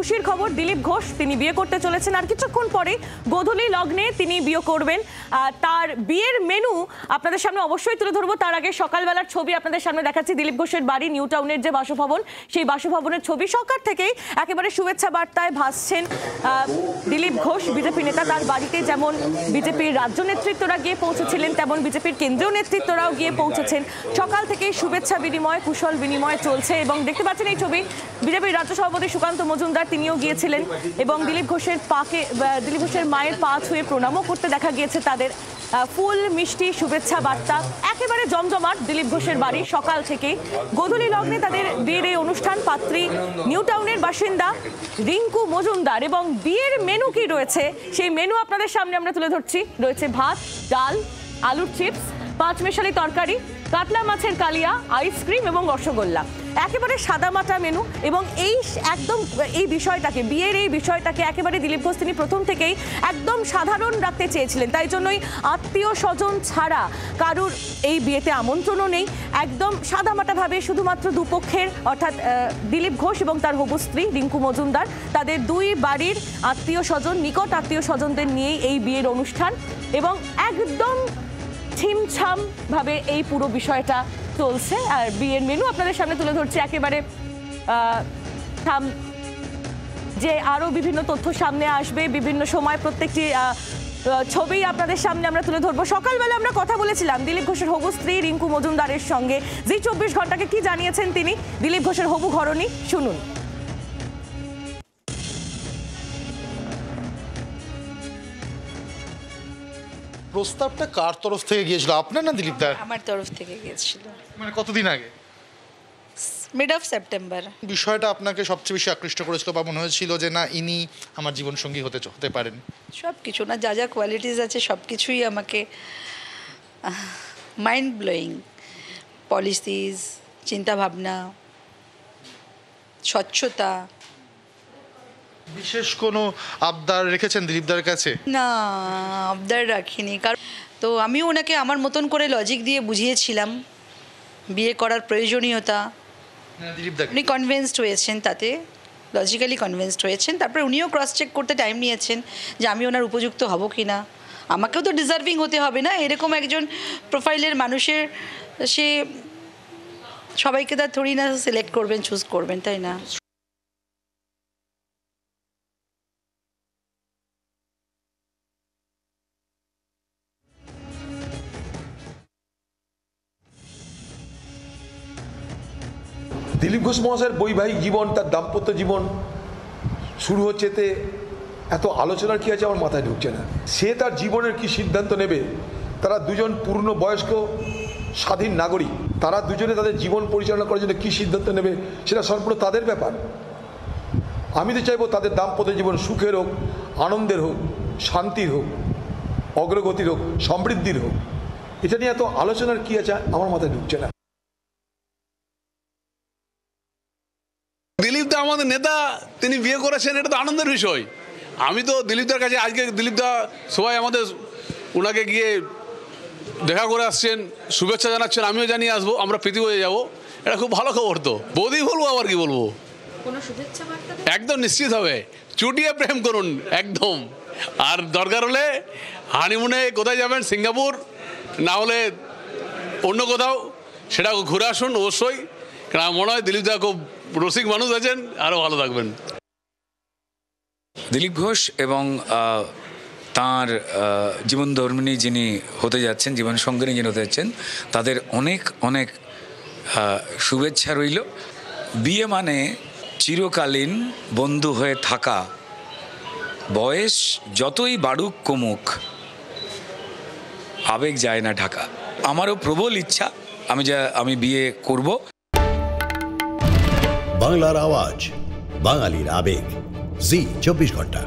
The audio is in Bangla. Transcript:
খুশির খবর, দিলীপ ঘোষ তিনি বিয়ে করতে চলেছেন আর কিছুক্ষণ পরে গোধূলি লগ্নে তিনি বিয়ে করবেন। তার বিয়ের মেনু আপনাদের সামনে অবশ্যই তুলে ধরবো। তার আগে সকালবেলার ছবি আপনাদের সামনে দেখাচ্ছি। দিলীপ ঘোষের বাড়ি নিউ টাউনের যে বাসভবন, সেই বাসভবনের ছবি। সকাল থেকেই একেবারে শুভেচ্ছা বার্তায় ভাসছেন দিলীপ ঘোষ বিজেপি নেতা। তার বাড়িতে যেমন বিজেপির রাজ্য নেতৃত্বরা গিয়ে পৌঁছেছিলেন, তেমন বিজেপির কেন্দ্রীয় নেতৃত্বরাও গিয়ে পৌঁছেছেন। সকাল থেকেই শুভেচ্ছা বিনিময়, কুশল বিনিময় চলছে এবং দেখতে পাচ্ছেন এই ছবি। বিজেপির রাজ্য সভাপতি সুকান্ত মজুমদার তিনিও গিয়েছিলেন এবং দিলীপ ঘোষের মায়ের পা ছুঁয়ে প্রণামও করতে দেখা গিয়েছে তাদের। ফুল মিষ্টি শুভেচ্ছা বার্তা, একেবারে জমজমাট দিলীপ ঘোষের বাড়ি সকাল থেকে। গোধূলি লগ্নে তাদের বিয়ের এই অনুষ্ঠান। পাত্রী নিউ টাউনের বাসিন্দা রিঙ্কু মজুমদার। এবং বিয়ের মেনু কি রয়েছে সেই মেনু আপনাদের সামনে আমরা তুলে ধরছি। রয়েছে ভাত, ডাল, আলুর চিপস, পাঁচমেশালি তরকারি, কাতলা মাছের কালিয়া, আইসক্রিম এবং রসগোল্লা। একেবারে সাদামাটা মেনু। এবং এই বিষয়টাকে, বিয়ের এই বিষয়টাকে একেবারে দিলীপ ঘোষ তিনি প্রথম থেকেই একদম সাধারণ রাখতে চেয়েছিলেন। তাই জন্যই আত্মীয় স্বজন ছাড়া কারুর এই বিয়েতে আমন্ত্রণও নেই। একদম সাদামাটাভাবে শুধুমাত্র দুপক্ষের, অর্থাৎ দিলীপ ঘোষ এবং তার হবু স্ত্রী রিঙ্কু মজুমদার, তাদের দুই বাড়ির আত্মীয় স্বজন, নিকট আত্মীয় স্বজনদের নিয়েই এই বিয়ের অনুষ্ঠান। এবং একদম ছিমছাম ভাবে এই পুরো বিষয়টা চলছে। আর বিয়ের মেনু আপনাদের সামনে তুলে ধরছি একেবারে যে আরো বিভিন্ন তথ্য সামনে আসবে বিভিন্ন সময়। প্রত্যেকটি ছবি আপনাদের সামনে আমরা তুলে ধরবো। সকালবেলা আমরা কথা বলেছিলাম দিলীপ ঘোষের হবু স্ত্রী রিঙ্কু মজুমদারের সঙ্গে। জি 24 ঘন্টাকে কি জানিয়েছেন তিনি, দিলীপ ঘোষের হবু ঘরণী, শুনুন। প্রস্তাবটা কার তরফ থেকে গিয়েছিল, আপনার না দিলীপ দা? আমার তরফ থেকে গিয়েছিল। মানে কতদিন আগে? Mid of September. বিষয়টা আপনাকে সবচেয়ে বেশি আকৃষ্ট করেছিল বা মনে হয়েছিল যে না ইনি আমার জীবন সঙ্গী হতে পারেন? সব কিছু না, যা যা কোয়ালিটিস আছে সব কিছুই আমাকে মাইন্ড ব্লোয়িং। পলিসিস, চিন্তাভাবনা, স্বচ্ছতা। বিশেষ কোনো আবদার রেখেছেন দিলীপদার কাছে? না, আবদার রাখিনি। কারণ তো আমিও ওনাকে আমার মতন করে লজিক দিয়ে বুঝিয়েছিলাম বিয়ে করার প্রয়োজনীয়তা। উনি কনভিন্সড হয়েছেন, তাতে লজিক্যালি কনভিন্সড হয়েছেন। তারপরে উনিও ক্রস চেক করতে টাইম নিয়েছেন যে আমি ওনার উপযুক্ত হব কি না। আমাকেও তো ডিজার্ভিং হতে হবে না, এরকম একজন প্রোফাইলের মানুষের। সে সবাইকে তার থোড়ি না সিলেক্ট করবেন, চুজ করবেন, তাই না? দিলীপ ঘোষ মহাশয়ের বৈবাহিক জীবন, তার দাম্পত্য জীবন শুরু হচ্ছে, এত আলোচনার কি আছে আমার মাথায় ঢুকছে না। সে তার জীবনের কি সিদ্ধান্ত নেবে। তারা দুজন পূর্ণ বয়স্ক স্বাধীন নাগরিক, তারা দুজনে তাদের জীবন পরিচালনা করার জন্য কী সিদ্ধান্ত নেবে সেটা সম্পূর্ণ তাদের ব্যাপার। আমি তো চাইবো তাদের দাম্পত্য জীবন সুখের হোক, আনন্দের হোক, শান্তির হোক, অগ্রগতির হোক, সমৃদ্ধির হোক। এটা নিয়ে এত আলোচনার কি আছে আমার মাথায় ঢুকছে না। দিলীপ দা আমাদের নেতা, তিনি বিয়ে করেছেন, এটা তো আনন্দের বিষয়। আমি তো দিলীপদার কাছে আজকে দিলীপ দা সবাই আমাদের ওনাকে গিয়ে দেখা করে আসছেন, শুভেচ্ছা জানাচ্ছেন, আমিও জানিয়ে আসবো, আমরা প্রীতি হয়ে যাবো। এটা খুব ভালো খবর। তো বৌদি বলবো, আবার কি বলবো, একদম নিশ্চিত হবে চুটিয়ে প্রেম করুন একদম। আর দরকার হলে হানিমুনে কোথায় যাবেন, সিঙ্গাপুর না হলে অন্য কোথাও, সেটা ঘুরে আসুন অবশ্যই। কারণ মনে হয় দিলীপ দা খুব রসিক মানুষ আছেন, আরও ভালো থাকবেন। দিলীপ ঘোষ এবং তাঁর জীবনধর্মিণী যিনি হতে যাচ্ছেন, জীবন সঙ্গিনী যিনি হতে যাচ্ছেন, তাদের অনেক অনেক শুভেচ্ছা রইল। বিয়ে মানে চিরকালীন বন্ধু হয়ে থাকা। বয়স যতই বাড়ুক কমুক, আবেগ যায় না ঢাকা। আমারও প্রবল ইচ্ছা আমি বিয়ে করব। বাংলার আওয়াজ, বাঙালির আবেগ, জি 24 ঘন্টা।